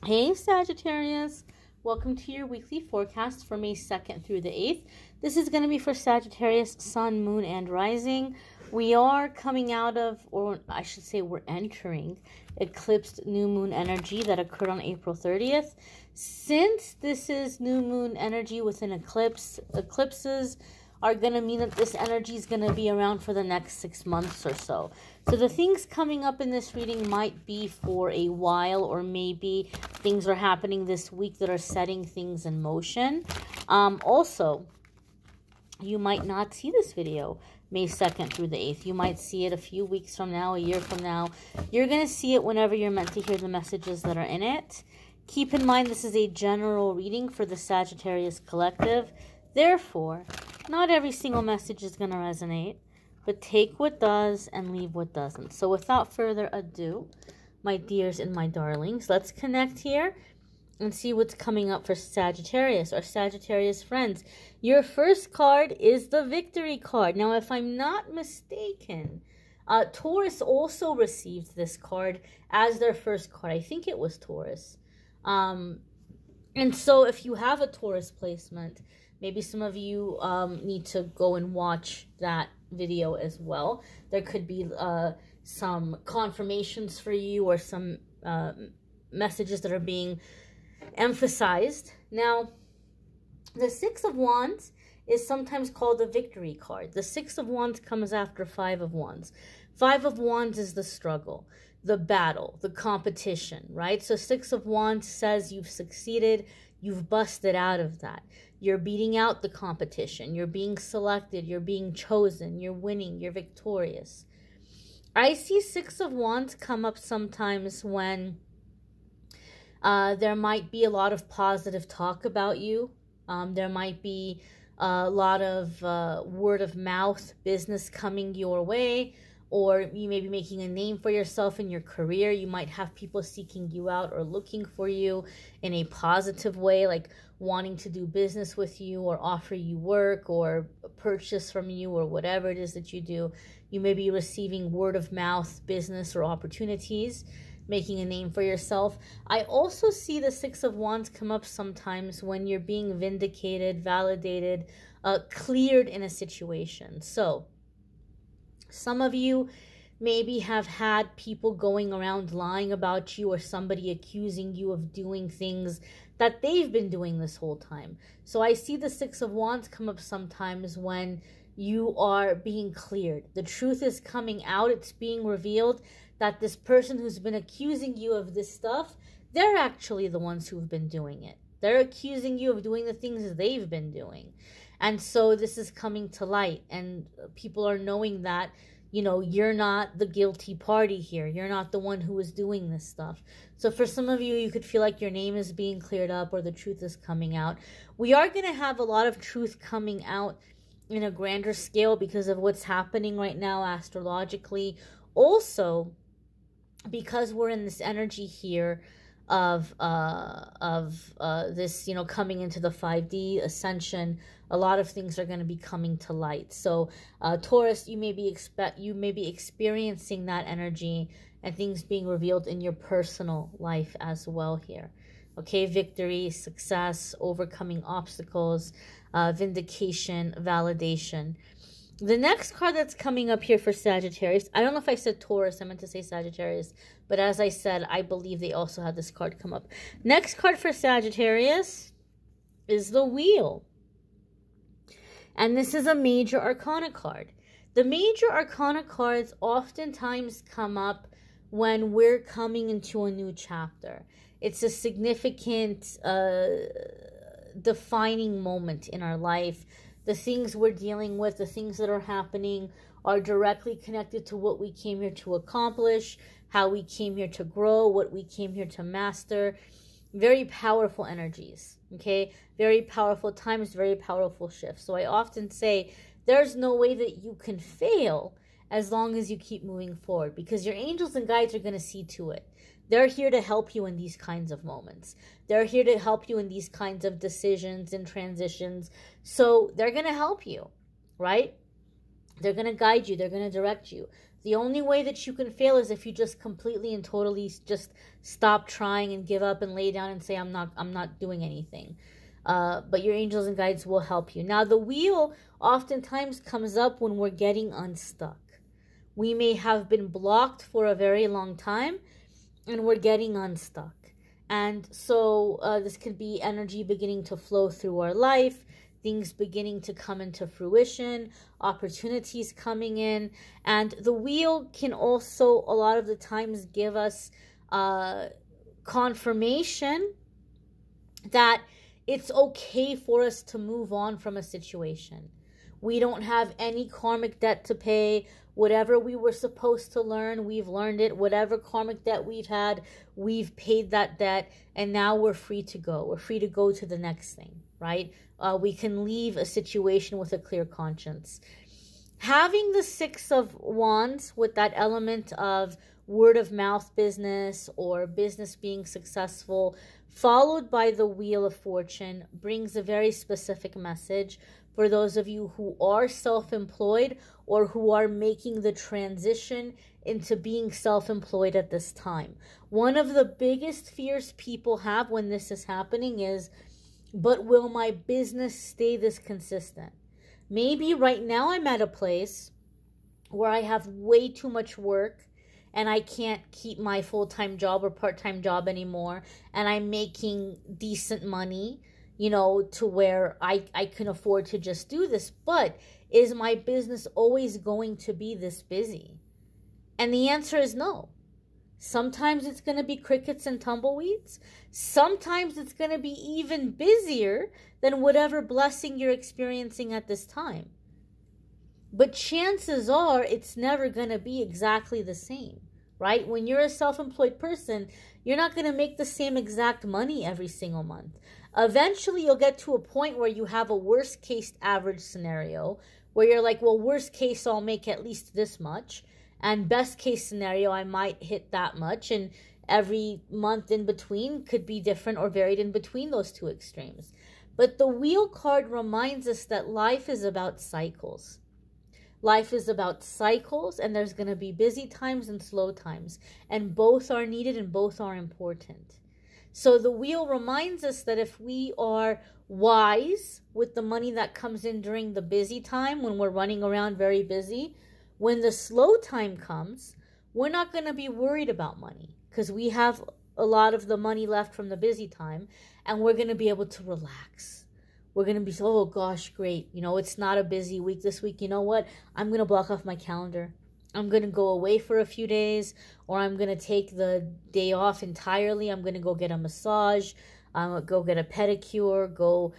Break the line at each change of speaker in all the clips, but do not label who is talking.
Hey Sagittarius, welcome to your weekly forecast for May 2nd through the 8th. This is going to be for Sagittarius, Sun, Moon, and Rising. We are coming out of, or I should say we're entering, eclipsed new moon energy that occurred on April 30th. Since this is new moon energy with an eclipse, eclipses are going to mean that this energy is going to be around for the next 6 months or so. So the things coming up in this reading might be for a while, or maybe things are happening this week that are setting things in motion. Also, you might not see this video May 2nd through the 8th. You might see it a few weeks from now, a year from now. You're going to see it whenever you're meant to hear the messages that are in it. Keep in mind this is a general reading for the Sagittarius collective. Therefore, not every single message is going to resonate, but take what does and leave what doesn't. So without further ado, my dears and my darlings, let's connect here and see what's coming up for Sagittarius or Sagittarius friends. Your first card is the Victory card. Now, if I'm not mistaken, Taurus also received this card as their first card. I think it was Taurus. And so if you have a Taurus placement, maybe some of you need to go and watch that video as well. There could be some confirmations for you or some messages that are being emphasized. Now, the Six of Wands is sometimes called the Victory card. The Six of Wands comes after Five of Wands. Five of Wands is the struggle, the battle, the competition, right? So Six of Wands says you've succeeded, you've busted out of that. You're beating out the competition. You're being selected. You're being chosen. You're winning. You're victorious. I see Six of Wands come up sometimes when there might be a lot of positive talk about you. There might be a lot of word of mouth business coming your way, or you may be making a name for yourself in your career. You might have people seeking you out or looking for you in a positive way, like wanting to do business with you or offer you work or purchase from you or whatever it is that you do. You may be receiving word of mouth business or opportunities, making a name for yourself. I also see the Six of Wands come up sometimes when you're being vindicated, validated, cleared in a situation. So some of you maybe have had people going around lying about you, or somebody accusing you of doing things that they've been doing this whole time. So I see the Six of Wands come up sometimes when you are being cleared. The truth is coming out. It's being revealed that this person who's been accusing you of this stuff, they're actually the ones who've been doing it. They're accusing you of doing the things they've been doing. And so this is coming to light, and people are knowing that, you know, you're not the guilty party here. You're not the one who is doing this stuff. So for some of you, you could feel like your name is being cleared up or the truth is coming out. We are going to have a lot of truth coming out in a grander scale because of what's happening right now astrologically. Also, because we're in this energy here of this, you know, coming into the 5D ascension, a lot of things are going to be coming to light. So Taurus, you may be experiencing that energy and things being revealed in your personal life as well here. Okay, victory, success, overcoming obstacles, vindication, validation. The next card that's coming up here for Sagittarius, I don't know if I said Taurus, I meant to say Sagittarius, but as I said, I believe they also had this card come up. Next card for Sagittarius is the Wheel. And this is a Major Arcana card. The Major Arcana cards oftentimes come up when we're coming into a new chapter. It's a significant defining moment in our life. The things we're dealing with, the things that are happening are directly connected to what we came here to accomplish, how we came here to grow, what we came here to master. Very powerful energies, okay? Very powerful times, very powerful shifts. So I often say there's no way that you can fail as long as you keep moving forward, because your angels and guides are going to see to it. They're here to help you in these kinds of moments. They're here to help you in these kinds of decisions and transitions. So they're going to help you, right? They're going to guide you. They're going to direct you The only way that you can fail is if you just completely and totally just stop trying and give up and lay down and say, I'm not doing anything. But your angels and guides will help you. Now, the wheel oftentimes comes up when we're getting unstuck. We may have been blocked for a very long time and we're getting unstuck. And so this could be energy beginning to flow through our life, things beginning to come into fruition, opportunities coming in. And the wheel can also a lot of the times give us confirmation that it's okay for us to move on from a situation. We don't have any karmic debt to pay. Whatever we were supposed to learn, we've learned it. Whatever karmic debt we've had, we've paid that debt. And now we're free to go. We're free to go to the next thing, right? We can leave a situation with a clear conscience. Having the Six of Wands with that element of word of mouth business or business being successful, followed by the Wheel of Fortune, brings a very specific message for those of you who are self-employed or who are making the transition into being self-employed at this time. One of the biggest fears people have when this is happening is, but will my business stay this consistent? Maybe right now I'm at a place where I have way too much work and I can't keep my full-time job or part-time job anymore, and I'm making decent money, you know, to where I can afford to just do this. But is my business always going to be this busy? And the answer is no. Sometimes it's going to be crickets and tumbleweeds. Sometimes it's going to be even busier than whatever blessing you're experiencing at this time. But chances are it's never going to be exactly the same, right? When you're a self-employed person, you're not going to make the same exact money every single month. Eventually, you'll get to a point where you have a worst case average scenario where you're like, well, worst case, I'll make at least this much. And best case scenario, I might hit that much. And every month in between could be different or varied in between those two extremes. But the Wheel card reminds us that life is about cycles. Life is about cycles, and there's going to be busy times and slow times. And both are needed and both are important. So the Wheel reminds us that if we are wise with the money that comes in during the busy time, when we're running around very busy, when the slow time comes, we're not going to be worried about money because we have a lot of the money left from the busy time, and we're going to be able to relax. We're going to be, oh gosh, great. You know, it's not a busy week this week. You know what? I'm going to block off my calendar. I'm going to go away for a few days, or I'm going to take the day off entirely. I'm going to go get a massage, go get a pedicure, go,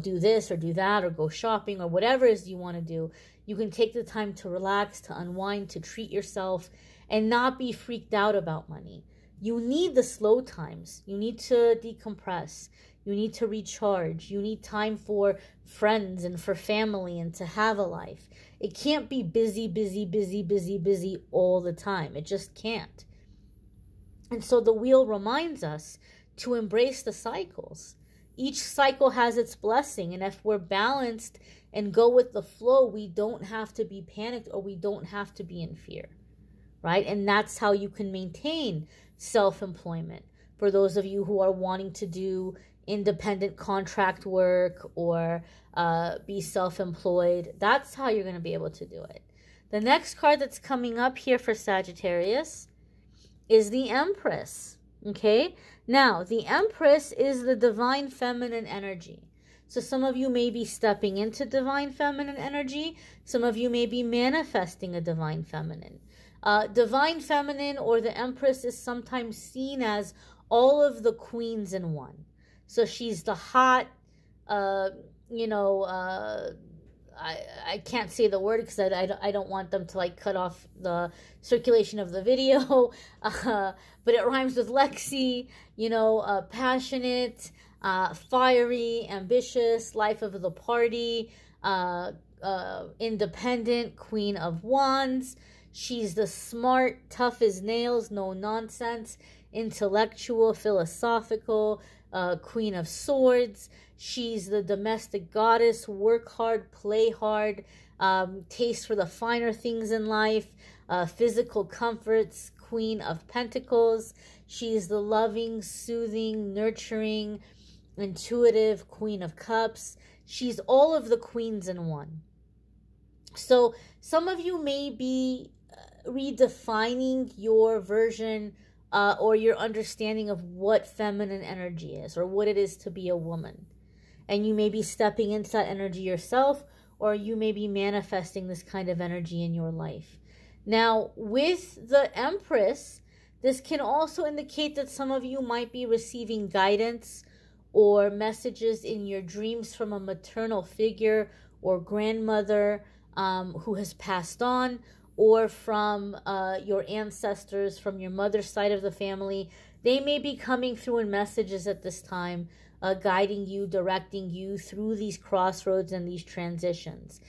do this or do that, or go shopping, or whatever it is you want to do. You can take the time to relax, to unwind, to treat yourself, and not be freaked out about money. You need the slow times. You need to decompress. You need to recharge. You need time for friends and for family and to have a life. It can't be busy, busy, busy, busy, busy all the time. It just can't. And so the Wheel reminds us to embrace the cycles. Each cycle has its blessing. And if we're balanced and go with the flow, we don't have to be panicked or we don't have to be in fear, right? And that's how you can maintain self-employment. For those of you who are wanting to do independent contract work or be self-employed, that's how you're going to be able to do it. The next card that's coming up here for Sagittarius is the Empress. Okay, now the Empress is the divine feminine energy. So some of you may be stepping into divine feminine energy. Some of you may be manifesting a divine feminine. Divine feminine or the Empress is sometimes seen as all of the queens in one. So she's the hot, I can't say the word because I don't want them to like cut off the circulation of the video. But it rhymes with Lexi, passionate, fiery, ambitious, life of the party, independent, Queen of Wands. She's the smart, tough as nails, no nonsense, intellectual, philosophical, Queen of Swords. She's the domestic goddess, work hard, play hard, taste for the finer things in life, physical comforts, Queen of Pentacles. She's the loving, soothing, nurturing, intuitive Queen of Cups. She's all of the queens in one. So some of you may be redefining your version or your understanding of what feminine energy is, or what it is to be a woman. And you may be stepping into that energy yourself, or you may be manifesting this kind of energy in your life. Now, with the Empress, this can also indicate that some of you might be receiving guidance or messages in your dreams from a maternal figure or grandmother who has passed on, or from your ancestors, from your mother's side of the family. They may be coming through in messages at this time, guiding you, directing you through these crossroads and these transitions.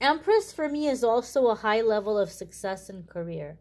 Empress for me is also a high level of success in career.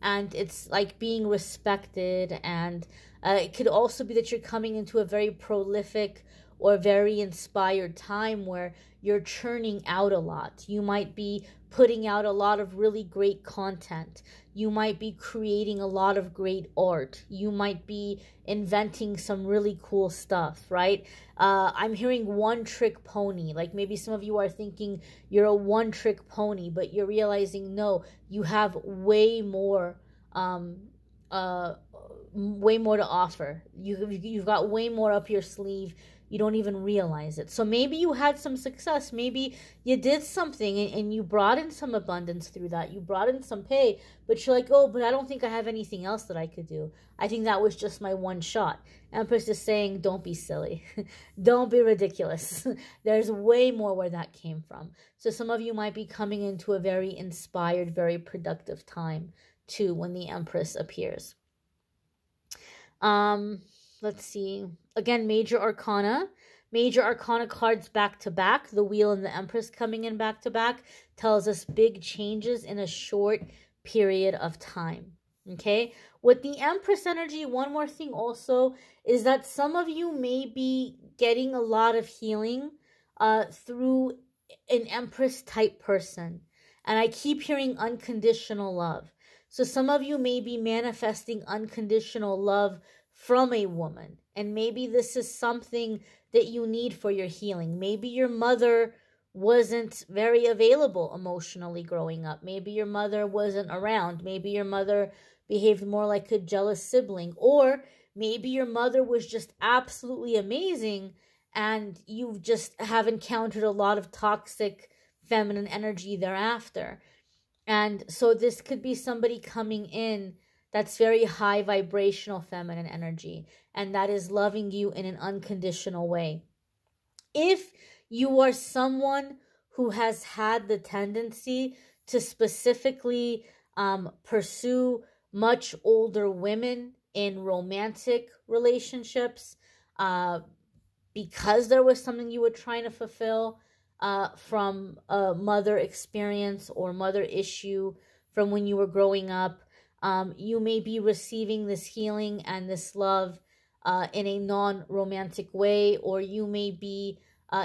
And it's like being respected, and it could also be that you're coming into a very prolific or very inspired time where you're churning out a lot. You might be putting out a lot of really great content. You might be creating a lot of great art. You might be inventing some really cool stuff, right? I'm hearing one-trick pony. Like maybe some of you are thinking you're a one-trick pony, but you're realizing, no, you have way more to offer. You've got way more up your sleeve. You don't even realize it. So maybe you had some success. Maybe you did something and you brought in some abundance through that. You brought in some pay, but you're like, oh, but I don't think I have anything else that I could do. I think that was just my one shot. Empress is saying, don't be silly. Don't be ridiculous. There's way more where that came from. So some of you might be coming into a very inspired, very productive time too when the Empress appears. Let's see. Again, Major Arcana. Major Arcana cards back to back. The Wheel and the Empress coming in back to back tells us big changes in a short period of time. Okay? With the Empress energy, one more thing also is that some of you may be getting a lot of healing through an Empress type person. And I keep hearing unconditional love. So some of you may be manifesting unconditional love from a woman. And maybe this is something that you need for your healing. Maybe your mother wasn't very available emotionally growing up. Maybe your mother wasn't around. Maybe your mother behaved more like a jealous sibling. Or maybe your mother was just absolutely amazing and you just have encountered a lot of toxic feminine energy thereafter. And so this could be somebody coming in that's very high vibrational feminine energy, and that is loving you in an unconditional way. If you are someone who has had the tendency to specifically pursue much older women in romantic relationships because there was something you were trying to fulfill from a mother experience or mother issue from when you were growing up, you may be receiving this healing and this love in a non-romantic way, or you may be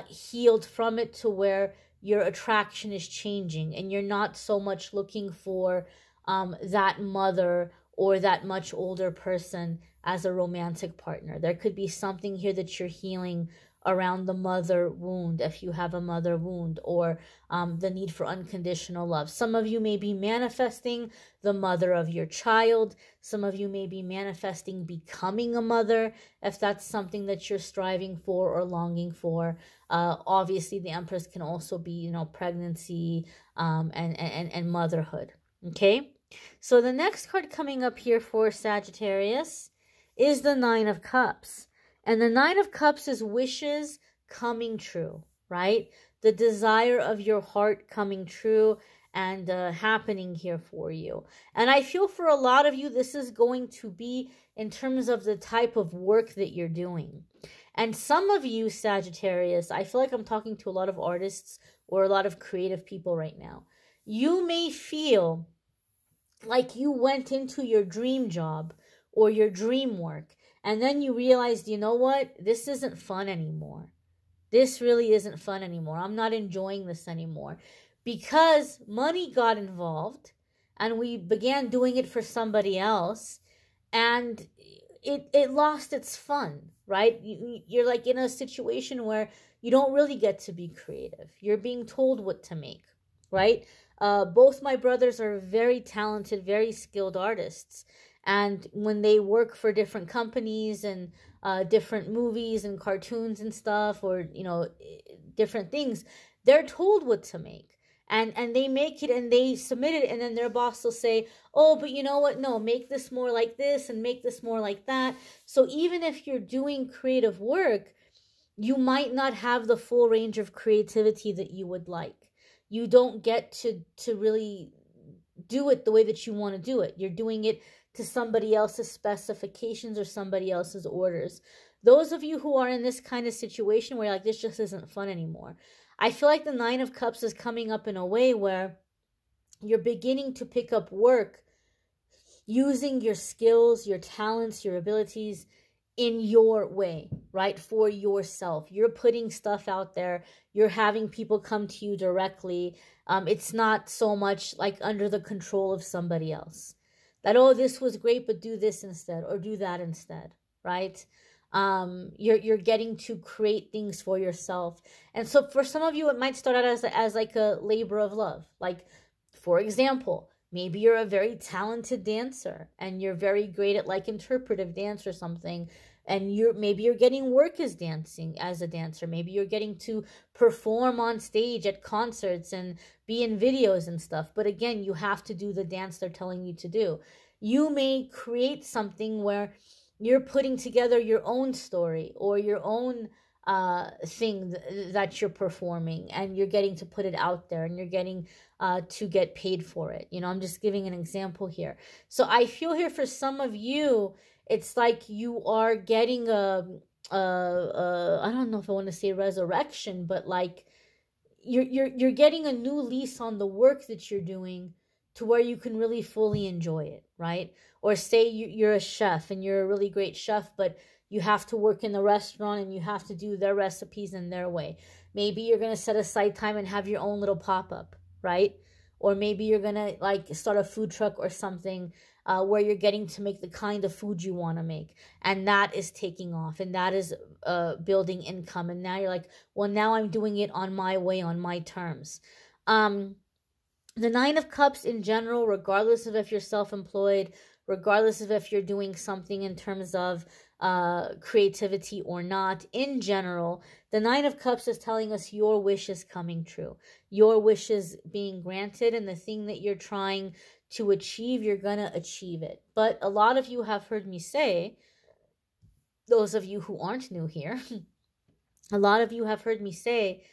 healed from it to where your attraction is changing and you're not so much looking for that mother or that much older person as a romantic partner. There could be something here that you're healing around the mother wound, if you have a mother wound, or the need for unconditional love. Some of you may be manifesting the mother of your child. Some of you may be manifesting becoming a mother, if that's something that you're striving for or longing for. Obviously, the Empress can also be, pregnancy and motherhood. Okay? So the next card coming up here for Sagittarius is the Nine of Cups. And the Nine of Cups is wishes coming true, right? The desire of your heart coming true and happening here for you. And I feel for a lot of you, this is going to be in terms of the type of work that you're doing. And some of you, Sagittarius, I feel like I'm talking to a lot of artists or a lot of creative people right now. You may feel like you went into your dream job or your dream work, and then you realized, you know what? This isn't fun anymore. This really isn't fun anymore. I'm not enjoying this anymore. because money got involved and we began doing it for somebody else, and it lost its fun, right? You're like in a situation where you don't really get to be creative. You're being told what to make, right? Both my brothers are very talented, very skilled artists. And when they work for different companies and different movies and cartoons and stuff, or, different things, they're told what to make. And they make it and they submit it, and then their boss will say, oh, but you know what? No, make this more like this and make this more like that. So even if you're doing creative work, you might not have the full range of creativity that you would like. You don't get to really do it the way that you want to do it. You're doing it to somebody else's specifications or somebody else's orders. Those of you who are in this kind of situation where you're like, this just isn't fun anymore, I feel like the Nine of Cups is coming up in a way where you're beginning to pick up work using your skills, your talents, your abilities in your way, right? For yourself. You're putting stuff out there. You're having people come to you directly. It's not so much like under the control of somebody else. That, oh, this was great, but do this instead or do that instead, right? You're getting to create things for yourself. And so for some of you, it might start out as like a labor of love. Like, for example, maybe you're a very talented dancer and you're very great at like interpretive dance or something. And maybe you're getting work as a dancer. Maybe you're getting to perform on stage at concerts and be in videos and stuff. But again, you have to do the dance they're telling you to do. You may create something where you're putting together your own story or your own thing that you're performing, and you're getting to put it out there, and you're getting to get paid for it. I'm just giving an example here. So I feel here for some of you, it's like you are getting I don't know if I want to say resurrection, but like you're getting a new lease on the work that you're doing to where you can really fully enjoy it, right? Or say you're a chef and you're a really great chef, but you have to work in the restaurant and you have to do their recipes in their way. Maybe you're going to set aside time and have your own little pop-up, right? Or maybe you're going to like start a food truck or something where you're getting to make the kind of food you want to make. And that is taking off, and that is building income. And now you're like, well, now I'm doing it on my way, on my terms. The Nine of Cups in general, regardless of if you're self-employed, regardless of if you're doing something in terms of creativity or not, in general, the Nine of Cups is telling us your wish is coming true. Your wish is being granted, and the thing that you're trying to achieve, you're going to achieve it. But a lot of you have heard me say, those of you who aren't new here, a lot of you have heard me say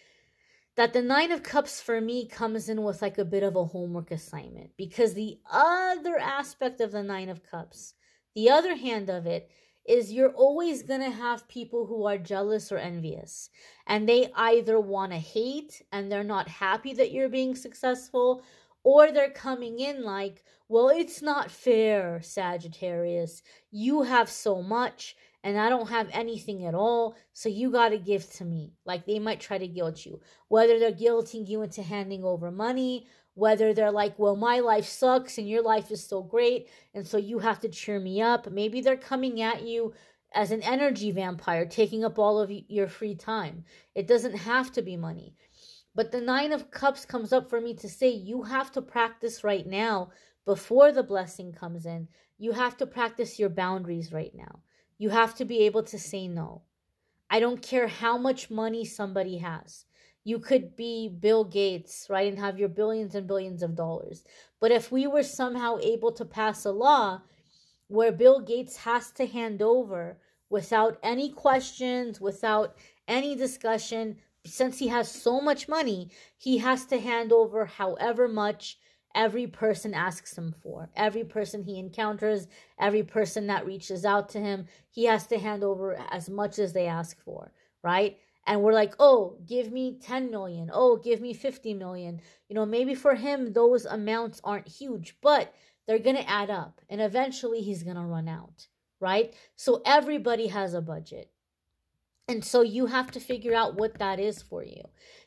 that the Nine of Cups for me comes in with like a bit of a homework assignment, because the other aspect of the Nine of Cups, the other hand of it, is you're always going to have people who are jealous or envious, and they either want to hate and they're not happy that you're being successful, or they're coming in like, well, it's not fair, Sagittarius. You have so much and I don't have anything at all, so you got to give to me. Like, they might try to guilt you. Whether they're guilting you into handing over money, whether they're like, well, my life sucks and your life is so great, and so you have to cheer me up. Maybe they're coming at you as an energy vampire, taking up all of your free time. It doesn't have to be money. But the Nine of Cups comes up for me to say, you have to practice right now before the blessing comes in. You have to practice your boundaries right now. You have to be able to say no. I don't care how much money somebody has. You could be Bill Gates, right, and have your billions and billions of dollars. But if we were somehow able to pass a law where Bill Gates has to hand over without any questions, without any discussion, since he has so much money, he has to hand over however much every person asks him for. Every person he encounters, every person that reaches out to him, he has to hand over as much as they ask for, right? And we're like, oh, give me 10 million. Oh, give me 50 million. Maybe for him, those amounts aren't huge, but they're going to add up. And eventually he's going to run out, right? So everybody has a budget. And so you have to figure out what that is for you.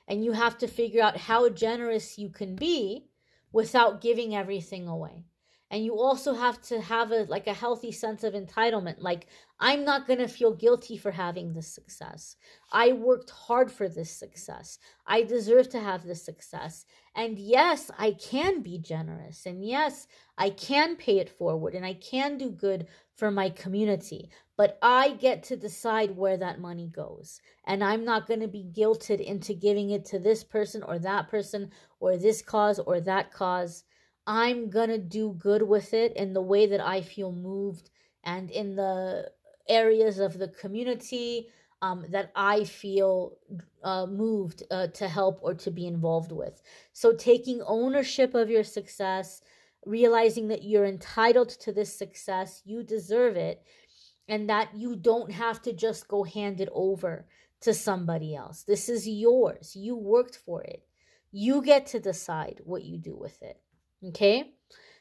And you have to figure out how generous you can be without giving everything away. And you also have to have a healthy sense of entitlement. Like, I'm not going to feel guilty for having this success. I worked hard for this success. I deserve to have this success. And yes, I can be generous. And yes, I can pay it forward. And I can do good for my community. But I get to decide where that money goes. And I'm not going to be guilted into giving it to this person or that person or this cause or that cause. I'm going to do good with it in the way that I feel moved and in the areas of the community that I feel moved to help or to be involved with. So taking ownership of your success, realizing that you're entitled to this success, you deserve it, and that you don't have to just go hand it over to somebody else. This is yours. You worked for it. You get to decide what you do with it. Okay?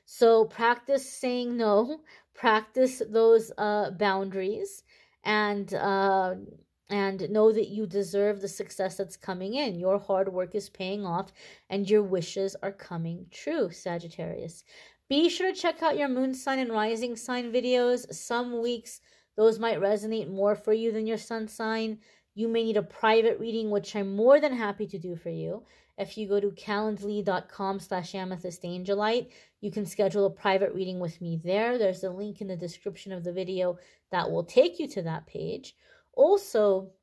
So practice saying no. Practice those boundaries, and know that you deserve the success that's coming in. Your hard work is paying off, and your wishes are coming true, Sagittarius. Be sure to check out your moon sign and rising sign videos. Some weeks, those might resonate more for you than your sun sign. You may need a private reading, which I'm more than happy to do for you. If you go to calendly.com/amethystangelite, you can schedule a private reading with me there. There's a link in the description of the video that will take you to that page. Also,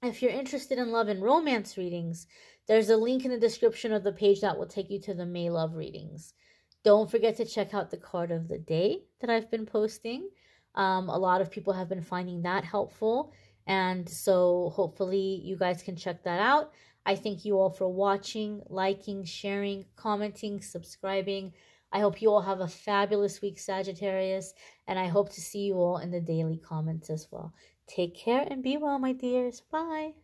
if you're interested in love and romance readings, there's a link in the description of the page that will take you to the May Love readings. Don't forget to check out the card of the day that I've been posting. A lot of people have been finding that helpful. And so hopefully you guys can check that out. I thank you all for watching, liking, sharing, commenting, subscribing. I hope you all have a fabulous week, Sagittarius. And I hope to see you all in the daily comments as well. Take care and be well, my dears. Bye.